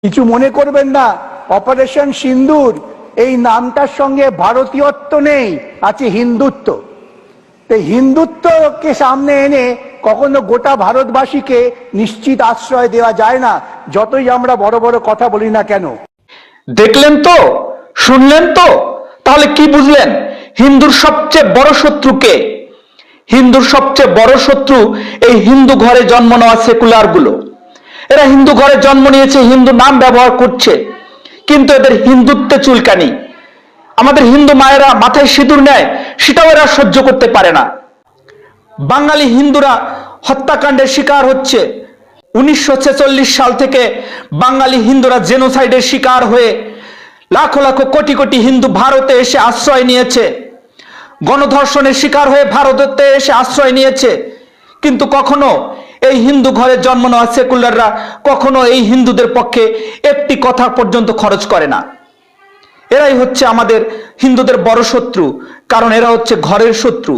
কিছু মনে করবেন না, অপারেশন সিন্দুর এই নামটার সঙ্গে ভারতীয়ত্ব নেই, আছে হিন্দুত্ব। তো হিন্দুত্বকে সামনে এনে কখনো গোটা ভারতবাসীকে নিশ্চিত আশ্রয় দেওয়া যায় না, যতই আমরা বড় বড় কথা বলি না কেন। দেখলেন তো, শুনলেন তো, তাহলে কি বুঝলেন? হিন্দুর সবচেয়ে বড় শত্রুকে? হিন্দুর সবচেয়ে বড় শত্রু এই হিন্দু ঘরে জন্ম নেওয়া সেকুলার গুলো। এরা হিন্দু ঘরে জন্ম নিয়েছে, হিন্দু নাম ব্যবহার করছে, কিন্তু এদের হিন্দুত্বে চুলকানি। আমাদের হিন্দু মায়েরা মাথায় সিঁদুর নেয়, সেটাও এরা সহ্য করতে পারে না। বাঙালি হিন্দুরা হত্যাকাণ্ডের শিকার হচ্ছে। 1946 সাল থেকে বাঙালি হিন্দুরা জেনোসাইডের শিকার হয়ে লাখো লাখো কোটি কোটি হিন্দু ভারতে এসে আশ্রয় নিয়েছে, গণধর্ষণের শিকার হয়ে ভারতে এসে আশ্রয় নিয়েছে। কিন্তু কখনো এই হিন্দু ঘরে জন্ম নেওয়া সেকুলাররা কখনো এই হিন্দুদের পক্ষে একটি কথা পর্যন্ত খরচ করে না। এরাই হচ্ছে আমাদের হিন্দুদের বড় শত্রু, কারণ এরা হচ্ছে ঘরের শত্রু।